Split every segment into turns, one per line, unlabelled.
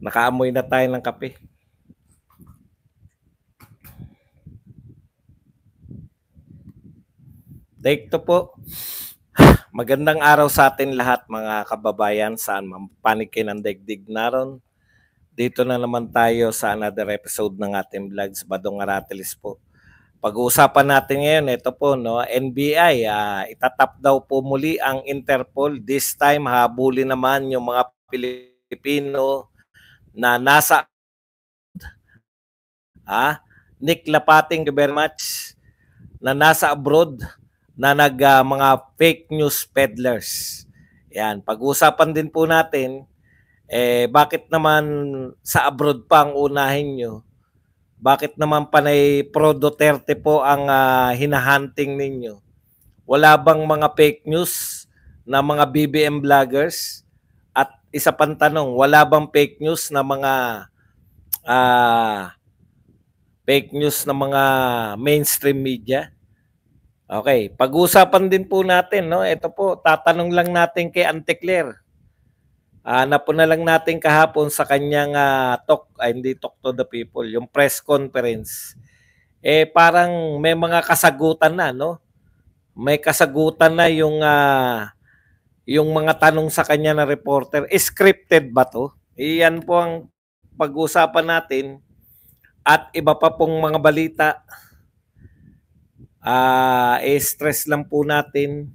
Nakaamoy na tayo ng kape. Take to po. Magandang araw sa atin lahat mga kababayan, saan panikin ang daigdig naron. Dito na naman tayo sa another episode ng ating vlogs, Badong Aratilis po. Pag-uusapan natin ngayon, ito po, no, NBI, itatap daw po muli ang Interpol. This time, habulin naman yung mga Pilipino na nasa Nick Lapating, thank you very much, na nasa abroad, na mga fake news peddlers. Yan, pag-uusapan din po natin, bakit naman sa abroad pa ang unahin nyo? Bakit naman panay pro Duterte po ang hinahunting ninyo? Wala bang mga fake news na mga BBM vloggers? At isa pang tanong, wala bang fake news na mga mga mainstream media? Okay, pag-uusapan din po natin, no? Ito po, tatanong lang natin kay Auntie Claire. Napo na lang natin kahapon sa kanyang hindi talk to the people, yung press conference. Parang may mga kasagutan na, no? May kasagutan na yung mga tanong sa kanya na reporter. Scripted ba to? Iyan po ang pag-uusapan natin. At iba pa pong mga balita. Stress lang po natin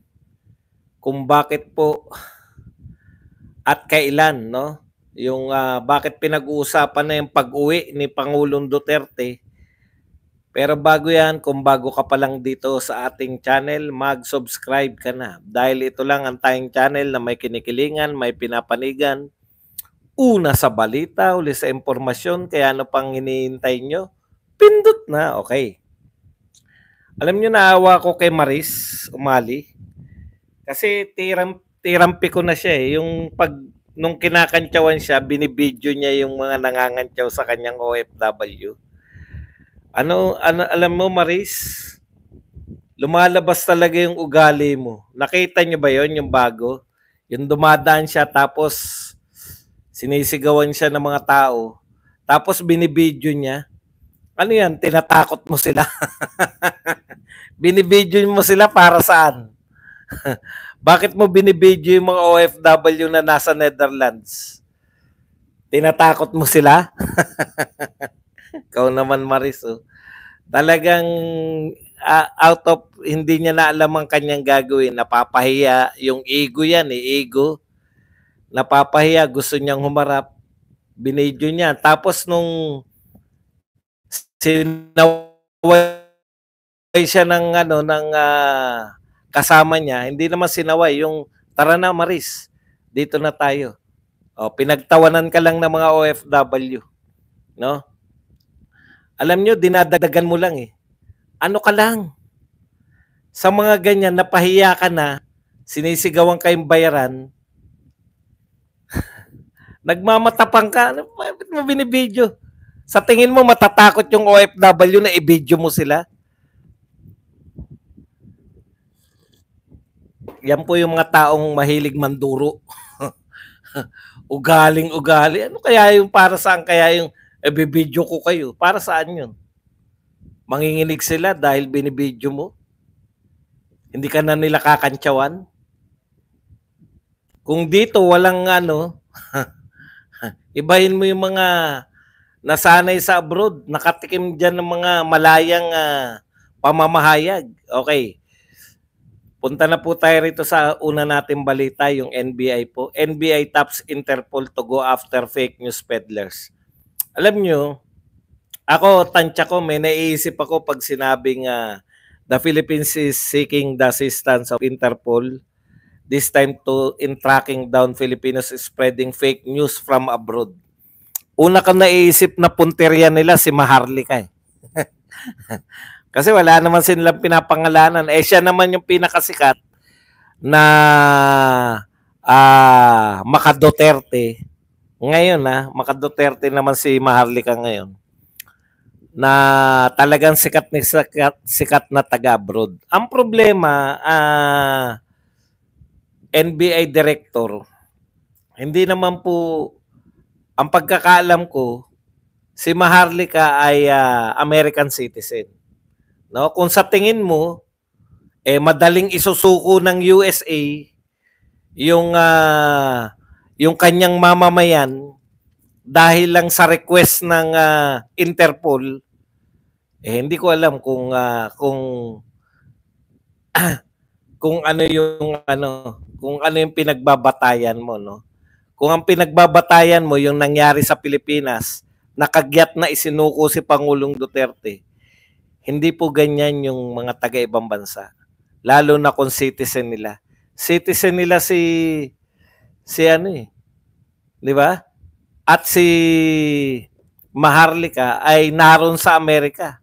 kung bakit po at kailan, no? Yung bakit pinag-uusapan na yung pag-uwi ni Pangulong Duterte. Pero bago yan, kung bago ka pa lang dito sa ating channel, mag-subscribe ka na. Dahil ito lang ang tayong channel na may kinikilingan, may pinapanigan. Una sa balita, uli sa impormasyon, kaya ano pang hinihintay nyo? Pindot na, okay. Alam nyo, naawa ko kay Maris Umali. Kasi tirampi ko na siya eh. Nung kinakantsawan siya, binibidyo niya yung mga nangangantsaw sa kanyang OFW. Alam mo, Maris? Lumalabas talaga yung ugali mo. Nakita niyo ba yon, yung bago? Yung dumadaan siya tapos sinisigawan siya ng mga tao. Tapos binibidyo niya. Ano yan? Tinatakot mo sila. Binibidyo mo sila para saan? Bakit mo binibidyo yung mga OFW na nasa Netherlands? Tinatakot mo sila? Ikaw naman, Maris. Oh. Talagang out of, hindi niya na alam ang kanyang gagawin. Napapahiya. Yung ego yan, ego. Napapahiya. Gusto niyang humarap. Binidyo niya. Tapos nung sinaway siya ng kasama niya, hindi naman sinaway yung tara na Maris, dito na tayo. Pinagtawanan ka lang ng mga OFW, no? Alam nyo, dinadagdagan mo lang eh. Ano ka lang? Sa mga ganyan, napahiya ka na, sinisigawan kayong bayaran, nagmamatapang ka, bakit mo binibidyo? Sa tingin mo, matatakot yung OFW na i-video mo sila? Yan po yung mga taong mahilig manduro. Ugaling-ugali. Ano kaya yung para saan kaya yung bibidyo ko kayo? Para saan yun? Manginginig sila dahil binibidyo mo? Hindi ka na nila kakantsawan? Kung dito walang ibahin mo yung mga nasanay sa abroad, nakatikim dyan ng mga malayang pamamahayag. Okay. Punta na po tayo rito sa una nating balita, yung NBI po. NBI taps Interpol to go after fake news peddlers. Alam nyo, ako, tansya ko, may naiisip ako pag sinabing the Philippines is seeking the assistance of Interpol, this time in tracking down Filipinos spreading fake news from abroad. Una kang naiisip na punteriya nila si Maharlika eh. Kasi wala naman silang pinapangalanan. Siya naman yung pinakasikat na Maka-Duterte. Ngayon Maka-Duterte naman si Maharlika ngayon. Na talagang sikat na taga-abroad. Ang problema, NBI director, hindi naman po ang pagkakaalam ko, si Maharlika ay American citizen. No? Kung sa tingin mo, madaling isusuko ng USA yung kanyang mamamayan dahil lang sa request ng Interpol, hindi ko alam kung kung ano yung pinagbabatayan mo, no? Kung ang pinagbabatayan mo yung nangyari sa Pilipinas, nakagyat na isinuko si Pangulong Duterte, hindi po ganyan yung mga taga-ibang bansa. Lalo na kung citizen nila. Citizen nila si di ba? At si Maharlika ay naroon sa Amerika.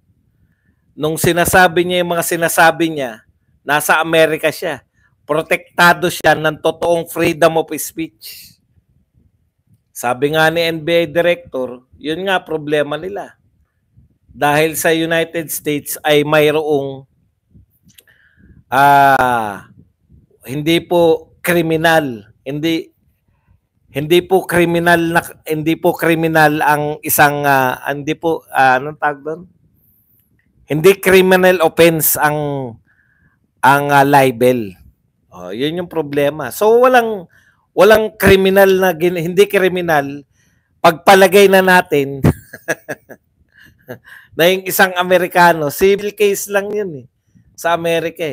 Nung sinasabi niya yung mga sinasabi niya, nasa Amerika siya. Protektado siya ng totoong freedom of speech. Sabi nga ni NBA director, yun nga problema nila. Dahil sa United States ay mayroong hindi po kriminal, hindi po kriminal ang isang anong tawag doon? Hindi criminal offense ang libel. Yun yung problema. So walang kriminal na hindi kriminal pagpalagay na natin na yung isang Amerikano, civil case lang yun sa Amerika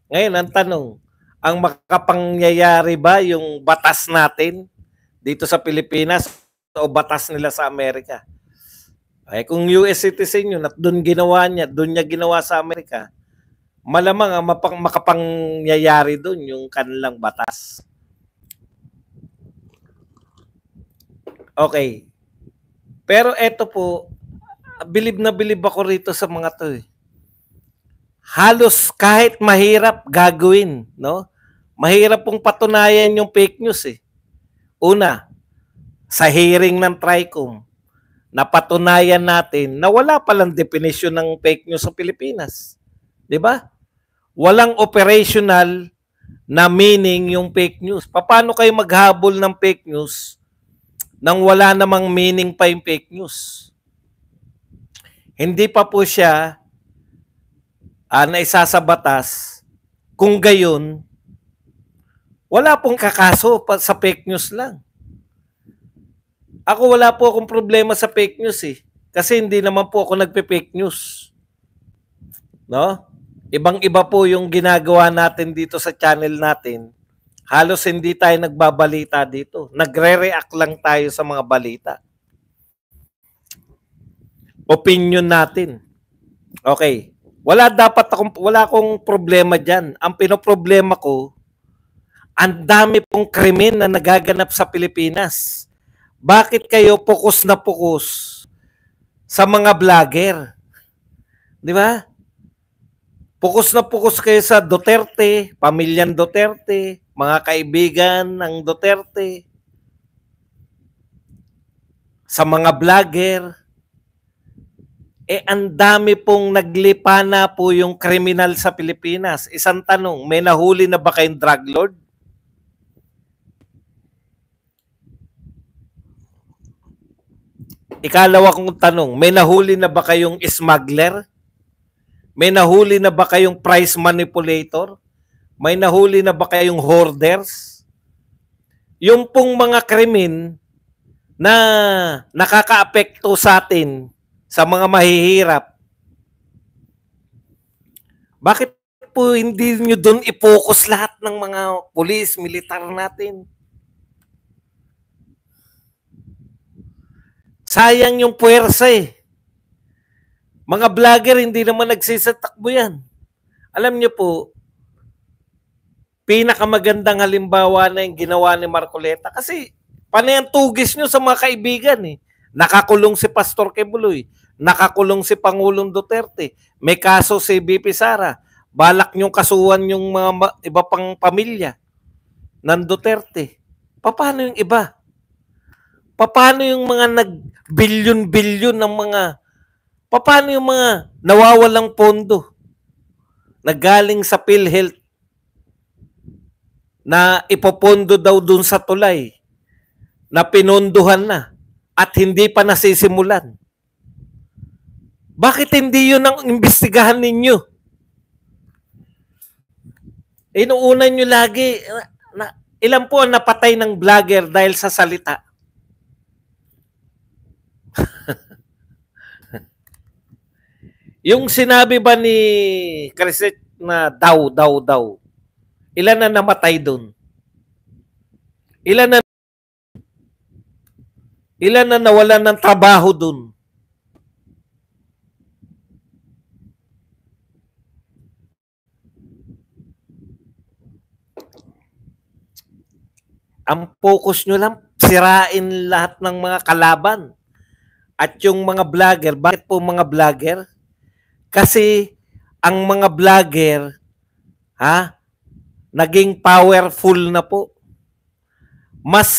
Ngayon, ang tanong, ang makapangyayari ba yung batas natin dito sa Pilipinas o batas nila sa Amerika? Kung US citizen yun at doon niya ginawa sa Amerika, malamang ang makapangyayari doon yung kanilang batas. Okay. Pero eto po, bilib na bilib ako rito sa mga to Halos kahit mahirap gagawin, no? Mahirap pong patunayan yung fake news Una, sa hearing ng TRICOM, napatunayan natin na wala palang definition ng fake news sa Pilipinas. 'Di ba? Walang operational na meaning yung fake news. Paano kayo maghabol ng fake news nang wala namang meaning pa yung fake news? Hindi pa po siya naisa sa batas. Kung gayon, wala pong kakaso sa fake news lang. Ako wala po akong problema sa fake news Kasi hindi naman po ako nagpe-fake news. No? Ibang-iba po yung ginagawa natin dito sa channel natin. Halos hindi tayo nagbabalita dito. Nagre-react lang tayo sa mga balita. Opinion natin. Okay. Wala akong problema diyan. Ang pinoproblema ko, ang dami pong krimen na nagaganap sa Pilipinas. Bakit kayo focus na focus sa mga vlogger? 'Di ba? Focus na focus kayo sa Duterte, pamilyang Duterte, mga kaibigan ng Duterte, sa mga vlogger. Ang dami pong naglipa na po yung kriminal sa Pilipinas. Isang tanong, may nahuli na ba kayong drug lord? Ikalawa kong tanong, may nahuli na ba kayong smuggler? May nahuli na ba kayong price manipulator? May nahuli na ba kayong hoarders? Yung pong mga krimen na nakakaapekto sa atin, sa mga mahihirap, bakit po hindi nyo doon i-focus lahat ng mga pulis, militar natin? Sayang yung puwersa Mga vlogger, hindi naman nagsisatakbo yan. Alam nyo po, pinakamagandang halimbawa na yung ginawa ni Marcoleta kasi panay ang tugis nyo sa mga kaibigan Nakakulong si Pastor Quebuloy, nakakulong si Pangulong Duterte, may kaso si BP Sara, balak nyong kasuhan yung mga iba pang pamilya ng Duterte. Paano yung iba? Paano yung mga nag-bilyon-bilyon ng mga, paano yung mga nawawalang pondo na galing sa PhilHealth na ipopondo daw dun sa tulay na pinondohan na at hindi pa nasisimulan? Bakit hindi yun ang imbestigahan ninyo? Inuunan nyo lagi, ilan po ang napatay ng vlogger dahil sa salita? Yung sinabi ba ni Crisette na daw, ilan na namatay doon? Ilan na nawalan ng trabaho doon? Ang focus nyo lang, sirain lahat ng mga kalaban. At yung mga vlogger, bakit po mga vlogger? Kasi ang mga vlogger, naging powerful na po. Mas,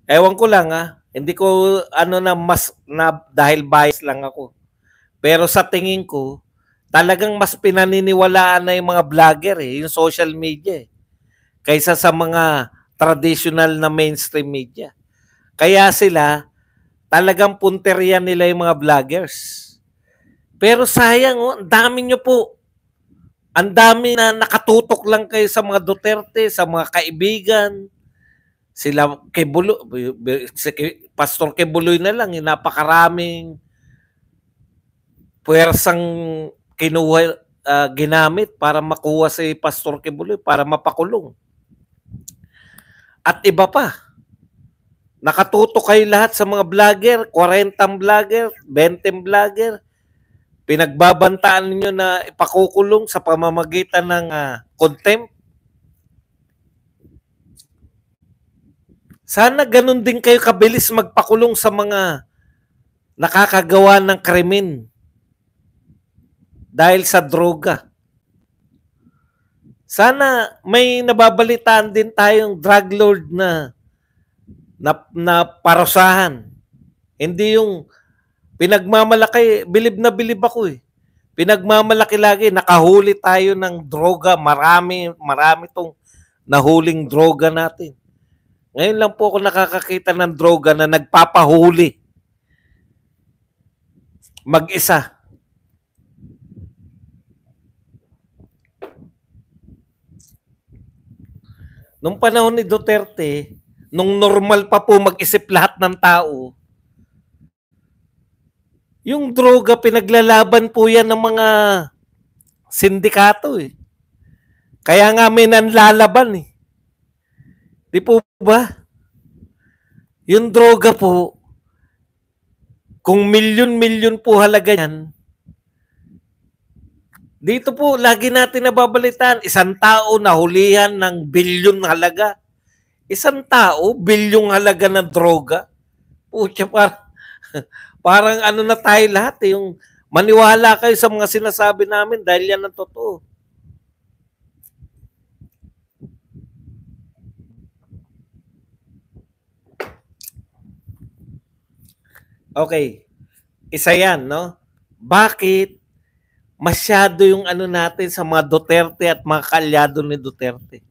ewan ko lang hindi ko dahil bias lang ako. Pero sa tingin ko, talagang mas pinaniniwalaan na yung mga vlogger yung social media kaysa sa mga traditional na mainstream media. Kaya sila, talagang punteriya nila yung mga vloggers. Pero sayang, ang dami nyo po. Ang dami na nakatutok lang kayo sa mga Duterte, sa mga kaibigan. Sila, Pastor Kibuloy na lang, napakaraming puwersang ginamit para makuha si Pastor Kibuloy, para mapakulong. At iba pa. Nakatutok kayo lahat sa mga vlogger, 40 vlogger, 20 vlogger. Pinagbabantaan niyo na ipakukulong sa pamamagitan ng contempt. Sana ganun din kayo kabilis magpakulong sa mga nakakagawa ng krimen dahil sa droga. Sana may nababalitaan din tayong drug lord na parusahan. Hindi yung pinagmamalaki, bilib na bilib ako Pinagmamalaki lagi, nakahuli tayo ng droga, marami tong nahuling droga natin. Ngayon lang po ako nakakakita ng droga na nagpapahuli. Mag-isa. Nung panahon ni Duterte, nung normal pa po mag-isip lahat ng tao, yung droga, pinaglalaban po yan ng mga sindikato Kaya nga may nanlalaban Di po ba? Yung droga po, kung milyon-milyon po halaga yan, dito po, lagi natin nababalitaan, isang tao nahulihan ng bilyon halaga. Isang tao, bilyong halaga ng droga. Pucha, parang ano na tayo lahat yung maniwala kayo sa mga sinasabi namin dahil yan ang totoo. Okay. Isa yan, no? Bakit masyado yung natin sa mga Duterte at mga kalyado ni Duterte?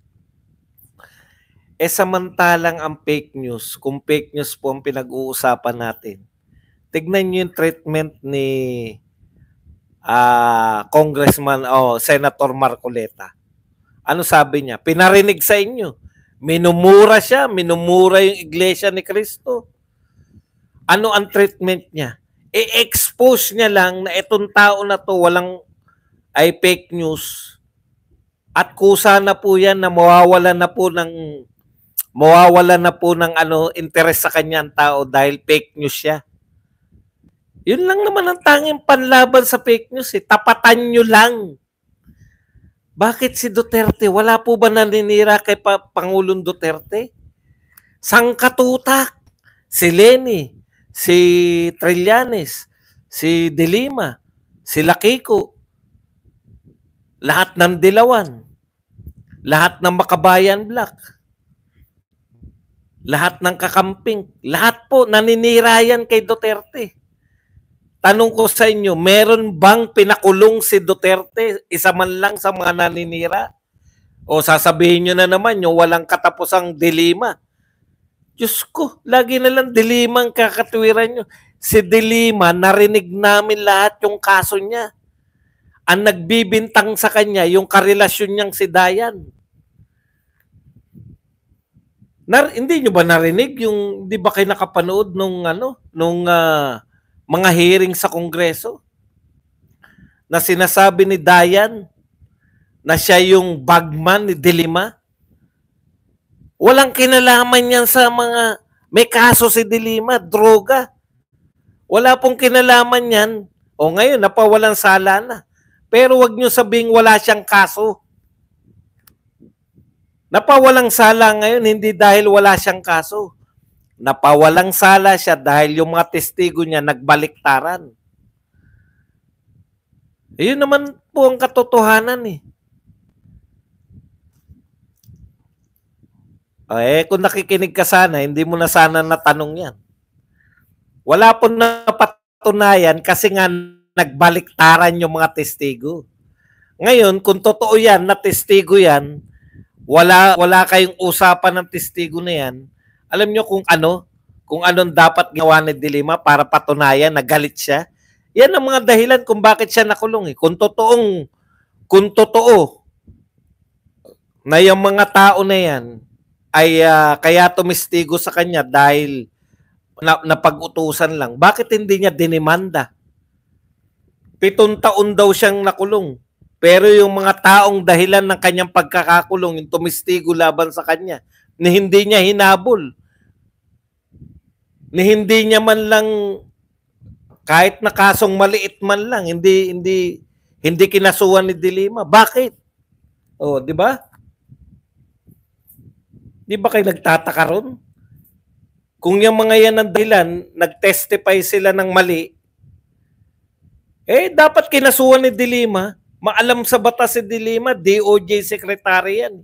Samantalang ang fake news, kung fake news po ang pinag-uusapan natin, tignan nyo yung treatment ni Congressman Senator Marcoleta. Ano sabi niya? Pinarinig sa inyo. Minumura siya, minumura yung Iglesia ni Cristo. Ano ang treatment niya? I-expose niya lang na itong tao na to walang ay fake news at kusa na po yan na mawawala na po ng interest sa kanyang tao dahil fake news siya. Yun lang naman ang tanging panlaban sa fake news Tapatan nyo lang. Bakit si Duterte? Wala po ba naninira kay Pangulong Duterte? Sangkatutak. Si Leni, si Trillanes, si De Lima, si Lakiko, lahat ng Dilawan, lahat ng Makabayan Black, lahat ng Kakamping, lahat po naninira yan kay Duterte. Tanong ko sa inyo, meron bang pinakulong si Duterte isa man lang sa mga naninira? O sasabihin nyo na naman yung walang katapusang De Lima, Diyos ko, lagi na lang De Lima ang kakatwiran nyo. Si De Lima, narinig namin lahat yung kaso niya. Ang nagbibintang sa kanya, yung karelasyon niyang si Dayan. Hindi nyo ba narinig yung, di ba kayo nakapanood nung mga hearing sa Kongreso? Na sinasabi ni Dayan na siya yung bagman ni De Lima? Walang kinalaman yan sa mga, may kaso si De Lima, droga. Wala pong kinalaman yan. O ngayon, napawalang sala na. Pero wag nyo sabing wala siyang kaso. Napawalang sala ngayon, hindi dahil wala siyang kaso. Napawalang sala siya dahil yung mga testigo niya nagbaliktaran. Yun naman po ang katotohanan eh. Kung nakikinig ka sana, hindi mo na sana natanong yan. Wala po napatunayan kasi nga nagbaliktaran yung mga testigo. Ngayon, kung totoo yan, na testigo yan, wala kayong usapan ng testigo na yan, alam nyo kung anong dapat ginawa ni De Lima para patunayan na galit siya? Yan ang mga dahilan kung bakit siya nakulong. Kung totoo na yung mga tao na yan ay kaya tumistigo sa kanya dahil napag-utusan lang, bakit hindi niya dinimanda? 7 taon daw siyang nakulong. Pero yung mga taong dahilan ng kanyang pagkakakulong, yung tumistigo laban sa kanya, ni hindi niya hinabol, ni hindi niya man lang, kahit na kasong maliit man lang, hindi kinasuhan ni De Lima. Bakit? Di ba? Di ba kayo nagtataka ron? Kung yung mga yan ang dahilan, nag-testify sila ng mali, dapat kinasuhan ni De Lima. Maalam sa batas si De Lima, DOJ secretary yan.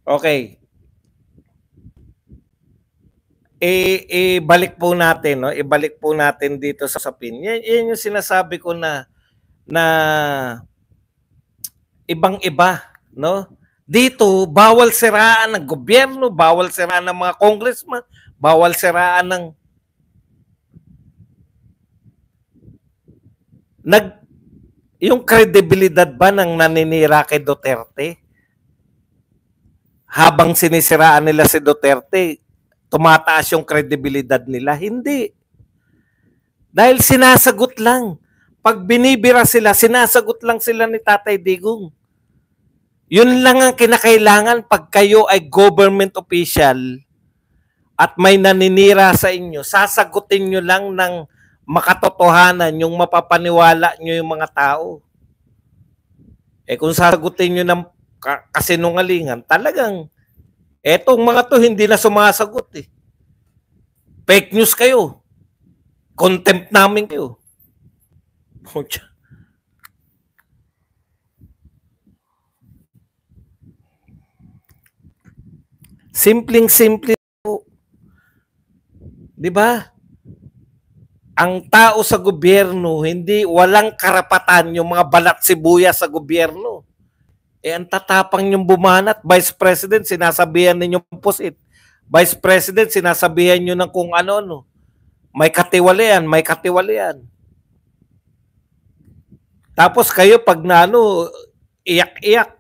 Okay. Ibalik po natin, no? Ibalik po natin dito sa sapin. Yan yung sinasabi ko na ibang-iba, no? Dito, bawal siraan ng gobyerno, bawal siraan ng mga congressman, bawal siraan ng yung kredibilidad ba ng naninira kay Duterte? Habang sinisiraan nila si Duterte, tumataas yung kredibilidad nila? Hindi. Dahil sinasagot lang. Pag binibira sila, sinasagot lang sila ni Tatay Digong. Yun lang ang kinakailangan pag kayo ay government official at may naninira sa inyo, sasagutin nyo lang ng makatotohanan, yung mapapaniwala nyo yung mga tao. Kung sasagutin nyo ng kasinungalingan, talagang etong mga to hindi na sumasagot eh. Fake news kayo. Contempt namin kayo. Simpleng-simple po. 'Di ba? Ang tao sa gobyerno, walang karapatan yung mga balat sibuyas sa gobyerno. Ang tatapang yung bumanat, Vice President, sinasabihan ninyong pusit. Vice President, sinasabihan nyo ng kung ano. May katiwalian. Tapos kayo pag iyak-iyak.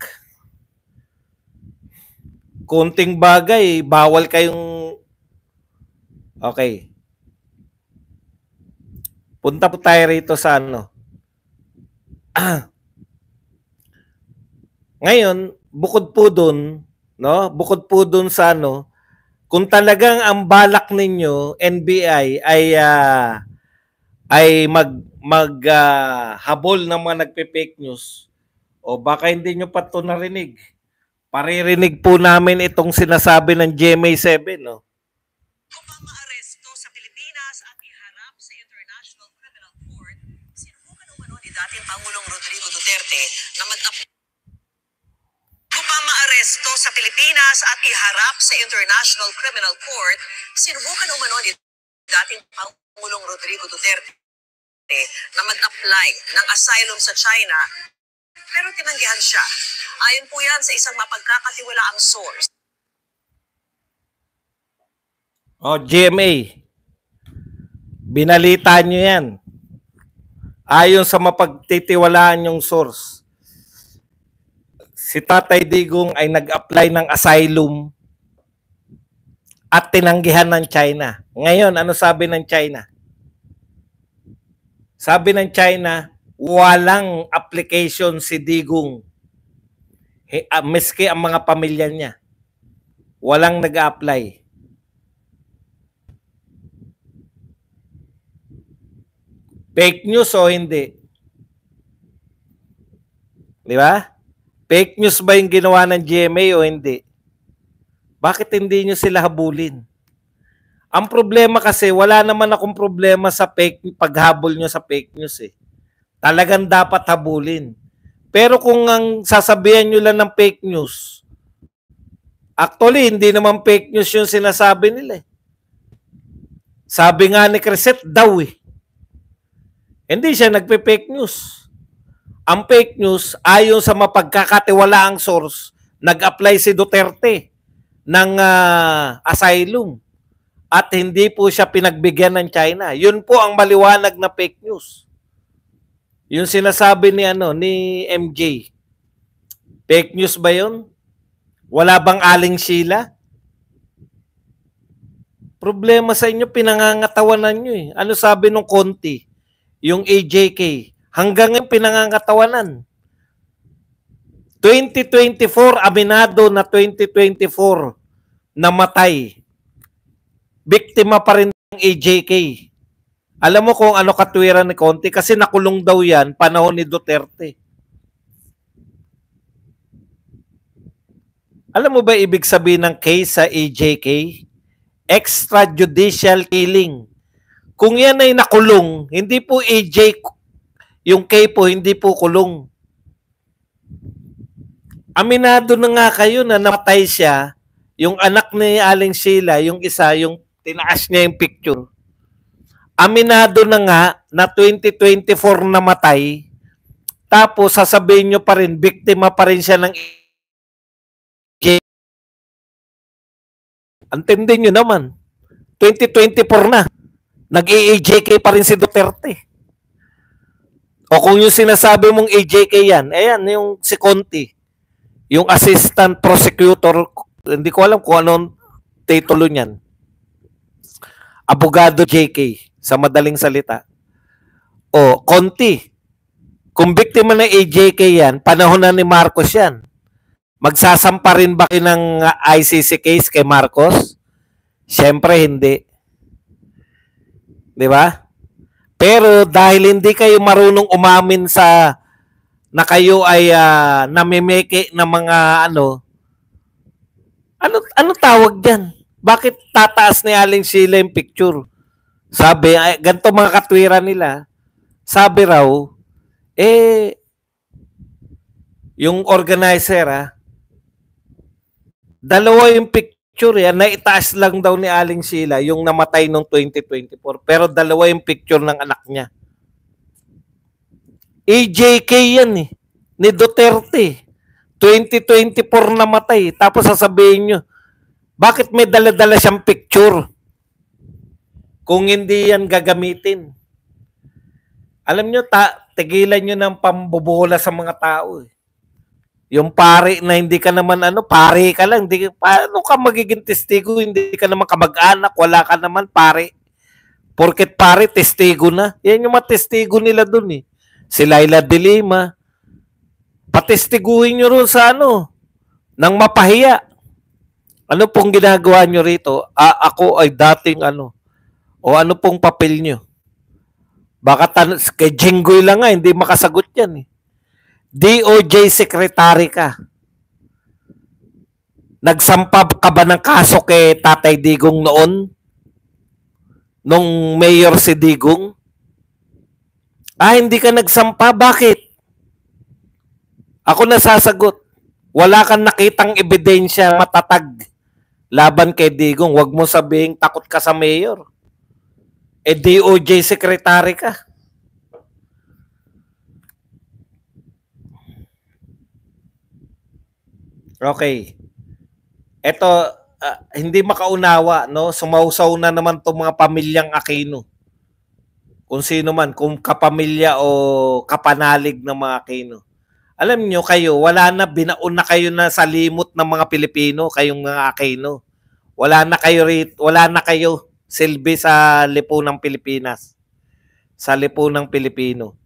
Kunting bagay, bawal kayong... Okay. Punta po tayo rito sa Ngayon, bukod po dun sa kung talagang ang balak ninyo, NBI, ay habol ng mga nagpe-fake news, o baka hindi nyo pa ito narinig. Paririnig po namin itong sinasabi ng GMA7, no?
Kung mamaaresto sa Pilipinas at iharap sa International Criminal Court, sinubukan umano ni dating Pangulong Rodrigo Duterte na maaresto sa Pilipinas at iharap sa International Criminal Court, sinubukan umano ni dating Pangulong Rodrigo Duterte na mag-apply ng asylum sa China, pero tinanggihan siya. Ayon po yan sa isang mapagkakatiwalaang source.
GMA, binalita nyo yan. Ayon sa mapagtitiwalaan yung source, si Tatay Digong ay nag-apply ng asylum at tinanggihan ng China. Ngayon, ano sabi ng China? Sabi ng China, walang application si Digong. Miski ang mga pamilya niya. Walang nag-apply. Fake news o hindi? Di ba? Fake news ba yung ginawa ng GMA o hindi? Bakit hindi nyo sila habulin? Ang problema kasi, wala naman akong problema sa paghabol nyo sa fake news eh. Talagang dapat habulin. Pero kung ang sasabihan nyo lang ng fake news, actually, hindi naman fake news yung sinasabi nila eh. Sabi nga ni Crescent daw eh. Hindi siya nagpe-fake news. Ang fake news, ayon sa mapagkakatiwalaang source, nag-apply si Duterte ng asylum at hindi po siya pinagbigyan ng China. Yun po ang maliwanag na fake news. Yung sinasabi ni MJ. Fake news ba yun? Wala bang Aling Sheila? Problema sa inyo, pinangangatawanan nyo eh. Ano sabi nung Conti? Yung AJK, hanggang yung pinangangatawanan. 2024, aminado na 2024, namatay. Biktima pa rin ng AJK. Alam mo kung ano katwiran ni Conti? Kasi nakulong daw yan, panahon ni Duterte. Alam mo ba ibig sabihin ng case sa AJK? Extrajudicial killing. Kung yan ay nakulong, hindi po AJ, yung K po, hindi po kulong. Aminado na nga kayo na namatay siya, yung anak ni Aling Sheila, yung isa, yung tinaas niya yung picture. Aminado na nga na 2024 namatay, tapos sasabihin nyo pa rin, biktima pa rin siya ng AJ. Antindin nyo naman, 2024 na. Nag-AJK pa rin si Duterte. O kung yung sinasabi mong AJK yan, ayan, yung si Conti, yung assistant prosecutor, hindi ko alam kung anong titulo niyan. Abogado JK, sa madaling salita. O, Conti, kung biktima ng AJK yan, panahon na ni Marcos yan, magsasampa rin ba kayo ng ICC case kay Marcos? Siyempre, hindi. Di ba? Pero dahil hindi kayo marunong umamin sa na kayo ay namimeke ng mga ano tawag diyan? Bakit tataas ni Aling Sheila yung picture? Sabi, ganito mga katwiran nila. Sabi raw, yung organizer dalawa yung picture naitaas lang daw ni Aling Sheila yung namatay noong 2024 pero dalawa yung picture ng anak niya. AJK yan eh, ni Duterte. 2024 namatay, tapos sasabihin nyo, bakit may dala-dala siyang picture kung hindi yan gagamitin? Alam nyo, tigilan nyo ng pambubola sa mga tao eh. Yung pare na hindi ka naman pare ka lang, paano ka magiging testigo, hindi ka naman kamag-anak, wala ka naman pare. Porket pare, testigo na. Yan yung mga testigo nila dun eh. Si Laila de Lima. Patestiguhin nyo rin sa nang mapahiya. Ano pong ginagawa nyo rito? Ako ay dating o ano pong papel nyo? Baka kay Jinggoy lang nga, hindi makasagot yan eh. DOJ Secretary ka. Nagsampa ka ba ng kaso kay Tatay Digong noon? Nung mayor si Digong? Hindi ka nagsampa. Bakit? Ako nasasagot. Wala kang nakitang ebidensya matatag laban kay Digong. Huwag mo sabihing takot ka sa mayor. DOJ Secretary ka. Okay. Ito, hindi makaunawa, no? Sumausaw na naman 'tong mga pamilyang Aquino. Kung sino man, kung kapamilya o kapanalig ng mga Aquino. Alam nyo kayo, binaon na kayo na sa limot ng mga Pilipino, kayong mga Aquino. Wala na kayo silbi sa lipunang Pilipinas. Sa lipunang Pilipino.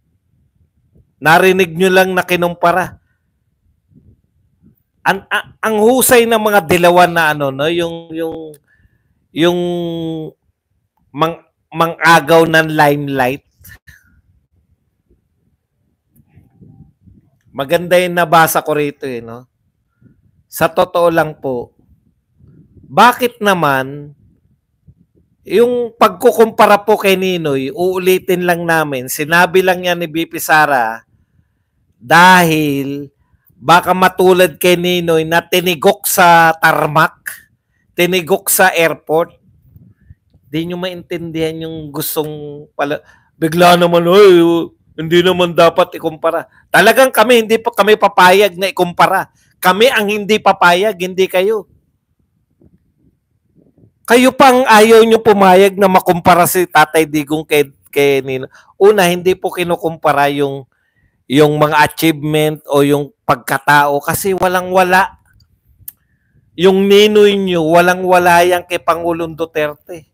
Narinig nyo lang na kinumpara. Ang husay ng mga dilawan na ano, no, yung mangagaw ng limelight. Maganda yung nabasa ko rito, no? Sa totoo lang po, bakit naman yung pagkukumpara po kay Ninoy, uulitin lang namin, sinabi lang yan ni BP Sara dahil baka matulad kay Ninoy na tinigok sa tarmac, tinigok sa airport. Di nyo maintindihan yung gustong pala. Bigla naman, hindi naman dapat ikumpara. Talagang hindi pa kami papayag na ikumpara. Kami ang hindi papayag, hindi kayo. Kayo pang ayaw nyo pumayag na makumpara si Tatay Digong kay Nino. Una, hindi po kinukumpara yung mga achievement o yung pagkatao kasi walang-wala. Yung Ninoy nyo, walang-wala yan kay Pangulong Duterte.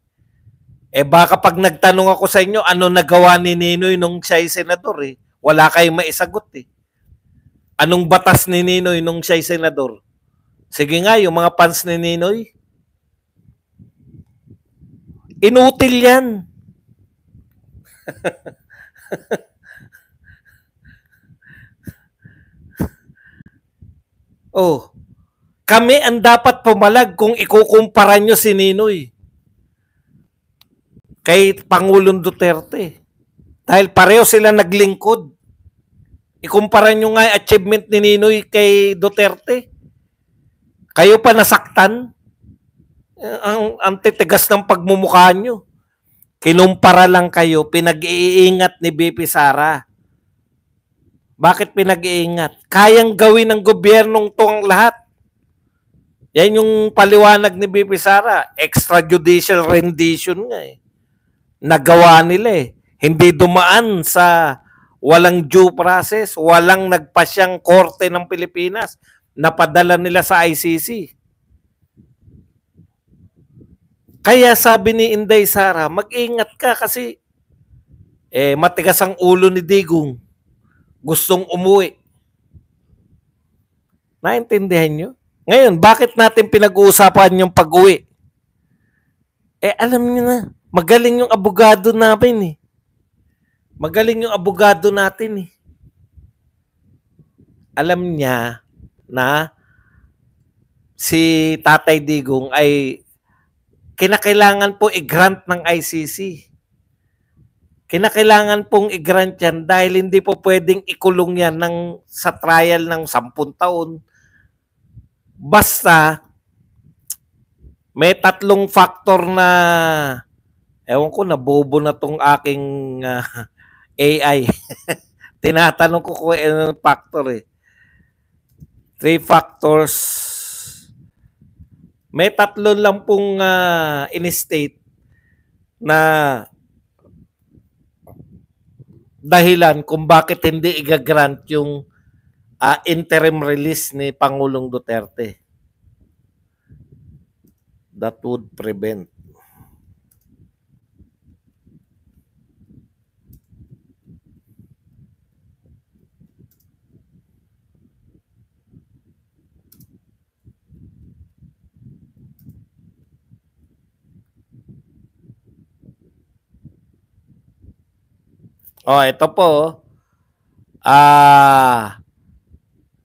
Baka pag nagtanong ako sa inyo, ano nagawa ni Ninoy nung siya'y senador wala kayong maisagot Anong batas ni Ninoy nung siya'y senador? Sige nga, yung mga fans ni Ninoy, inutil yan. Kami ang dapat pumalag kung ikukumpara nyo si Ninoy kay Pangulong Duterte. Dahil pareho sila naglingkod. Ikumpara nyo nga yung achievement ni Ninoy kay Duterte. Kayo pa nasaktan. Ang titigas ng pagmumukha nyo. Kinumpara lang kayo, pinag-iingat ni BP Sara. Bakit pinag-iingat? Kayang gawin ng gobyernong to ang lahat. Yan yung paliwanag ni BP Sara. Extrajudicial rendition nga Nagawa nila Hindi dumaan sa walang due process, walang nagpasyang korte ng Pilipinas. Napadala nila sa ICC. Kaya sabi ni Inday Sara, mag-ingat ka kasi matigas ang ulo ni Digong. Gustong umuwi. Naintindihan nyo? Ngayon, bakit natin pinag-uusapan yung pag-uwi? Alam nyo na, magaling yung abogado namin Magaling yung abogado natin Alam niya na si Tatay Digong ay kinakailangan po i-grant ng ICC. Kinakailangan pong i-grant yan dahil hindi po pwedeng ikulong yan sa trial ng 10 taon. Basta may 3 factor na ewan ko, nabobo na tong aking AI. Tinatanong ko kung anong factor 3 factors. May 3 lang pong in-state na dahilan kung bakit hindi i-grant yung interim release ni Pangulong Duterte. That would prevent. Ito po.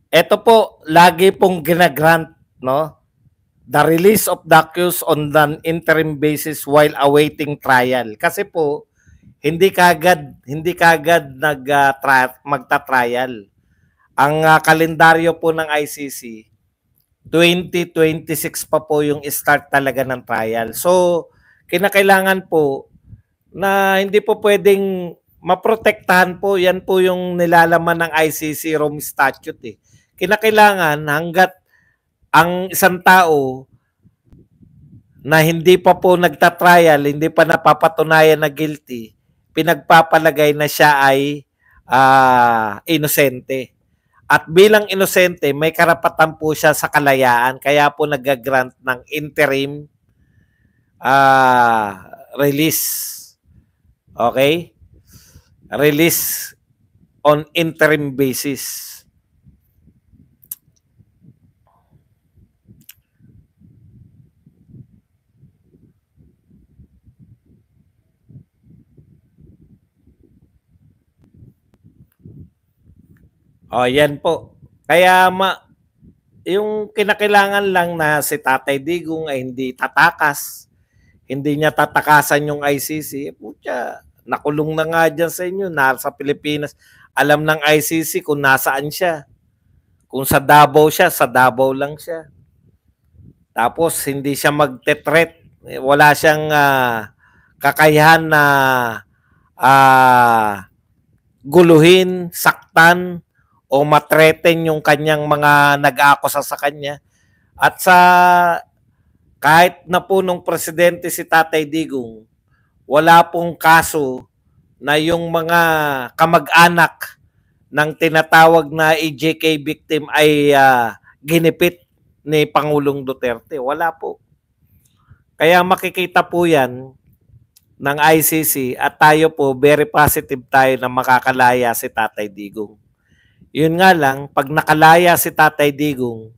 Ito po, lagi pong ginagrant, no? The release of the accused on an interim basis while awaiting trial. Kasi po, hindi kagad magta-trial. Ang kalendaryo po ng ICC, 2026 pa po yung start talaga ng trial. So, kinakailangan po na hindi po pwedeng maprotektahan po. Yan po yung nilalaman ng ICC Rome Statute. Kinakailangan hanggat ang isang tao na hindi pa po nagtatrial, hindi pa napapatunayan na guilty, pinagpapalagay na siya ay inosente. At bilang inosente, may karapatan po siya sa kalayaan. Kaya po nag-grant ng interim release. Okay? Release on interim basis. Yan po. Kaya yung kinakailangan lang na si Tatay Digong ay hindi tatakas, hindi niya tatakasan yung ICC, putya, nakulong na nga dyan sa inyo, nasa Pilipinas. Alam ng ICC kung nasaan siya. Kung sa Davao siya, sa Davao lang siya. Tapos hindi siya magte-threat. Wala siyang kakayahan na guluhin, saktan, o matreten yung kanyang mga nag-aakusa sa kanya. At kahit na po nung presidente si Tatay Digong, wala pong kaso na yung mga kamag-anak ng tinatawag na EJK victim ay ginipit ni Pangulong Duterte. Wala po. Kaya makikita po yan ng ICC at tayo po, very positive tayo na makakalaya si Tatay Digong. Yun nga lang, pag nakalaya si Tatay Digong,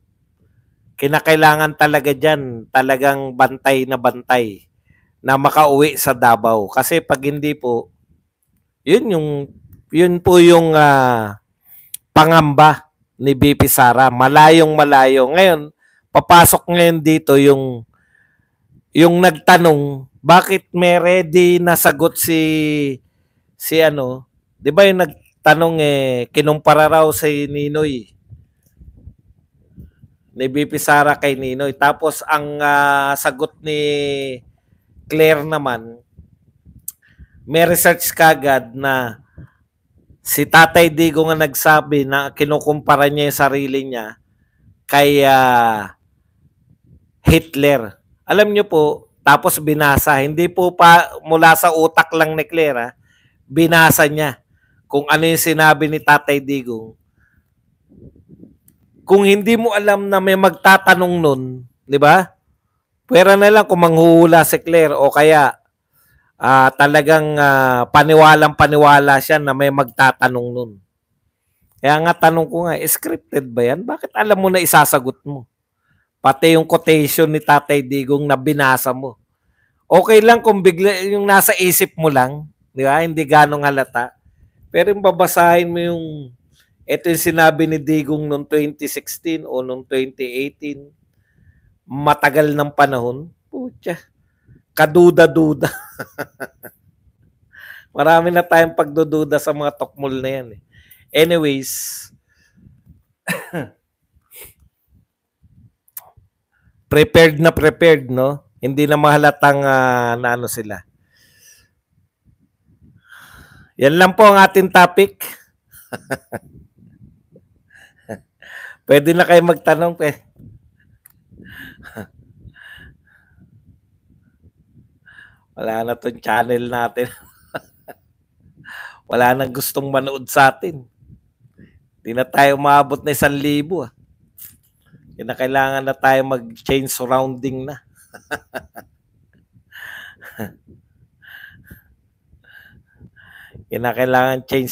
kinakailangan talaga dyan, talagang bantay na makauwi sa Davao. Kasi pag hindi po, yun po yung pangamba ni BP Sara. Malayong malayo. Ngayon, papasok ngayon dito yung nagtanong, bakit may ready na sagot si 'di ba yung nagtanong kinumpara raw si Ninoy, ni BP Sara kay Ninoy. Tapos ang sagot ni Claire naman, may research kagad na si Tatay Digong nga nagsabi na kinukumpara niya yung sarili niya kay Hitler. Alam niyo po, tapos binasa, hindi po pa mula sa utak lang ni Claire, binasa niya kung ano yung sinabi ni Tatay Digong. Kung hindi mo alam na may magtatanong nun, di ba? Pwera na lang kung manghuhula si Claire o kaya talagang paniwalang-paniwala siya na may magtatanong nun. Kaya nga tanong ko nga, scripted ba yan? Bakit alam mo na isasagot mo? Pati yung quotation ni Tatay Digong na binasa mo. Okay lang kung bigla yung nasa isip mo lang, di ba? Hindi ganong halata. Pero yung babasahin mo yung ito yung sinabi ni Digong noong 2016 o noong 2018, matagal ng panahon, putya, kaduda-duda. Marami na tayong pagdududa sa mga tokmol na yan. Anyways, prepared, no? Hindi na mahalatang na ano sila. Yan lang po ang ating topic. Pwede na kayo magtanong, Wala na tong channel natin. Wala nang gustong manood sa atin. Hindi na tayo maabot na 1,000. Kailangan na tayo mag-change surrounding na. Kailangan change